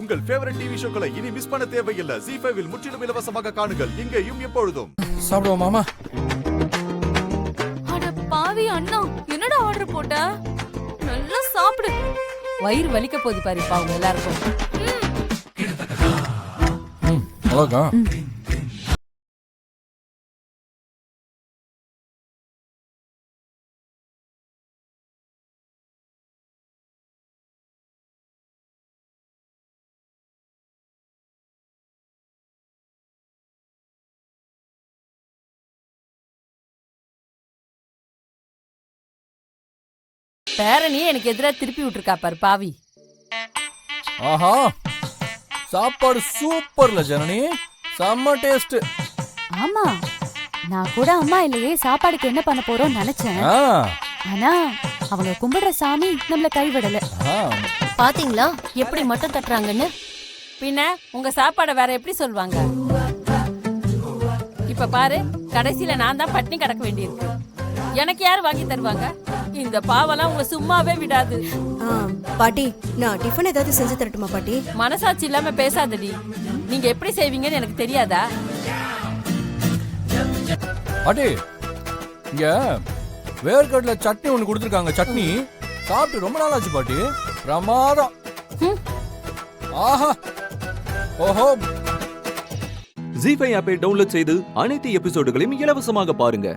உங்கள் favourite TV ஷோக்களை இனி miss பண்ண தேவையில்லை. ZEE5 இல் முற்றிலும் இலவசமாக காணுங்கள். இங்கேயும் எப்பொழுதும். சாப்பிடுவோம் மாமா. அட பாவி அண்ணா, என்னடா ஆர்டர் போட்ட? நல்லா சாப்பிடு. வயிறு வலிக்க போகுது பாரு பாவம் எல்லாருக்கும். அழகா. பேரனி எனக்கு எதிரா திருப்பி விட்டுருக்கா பாரு பாவி. ஆஹா, சாப்பாடு சூப்பர்ல ஜனனி, செம்ம டேஸ்ட். ஆமா, நான் கூட அம்மா இல்லையே சாப்பாடுக்கு என்ன பண்ண போறோம் நினைச்சேன். ஆனா அவங்க கும்பிடுற சாமி நம்மள கைவிடல. பாத்தீங்களா எப்படி மட்டும் தட்டுறாங்கன்னு? பின்ன உங்க சாப்பாட வேற எப்படி சொல்வாங்க? இப்ப பாரு, கடைசியில நான் தான் பட்டினி கிடக்க வேண்டியிருக்கு. எனக்கு யாரு வாங்கி தருவாங்க? இந்த பாவெல்லாம் உங்க சும்மாவே விடாது. பாட்டி, நான் டிஃபன் ஏதாவது செஞ்சு தரட்டுமா பாட்டி? மனசாட்சி இல்லாம பேசாதடி. நீங்க எப்படி செய்வீங்கன்னு எனக்கு தெரியாதா? பாட்டி, இங்க வேர்க்கடல சட்னி ஒண்ணு கொடுத்துருக்காங்க. சட்னி சாப்பிட்டு ரொம்ப நாள் ஆச்சு பாட்டி. பிரமாதம். ஆஹா, ஓஹோ. ZEE5 ஆப்பை டவுன்லோட் செய்து அனைத்து எபிசோடுகளையும் இலவசமாக பாருங்க.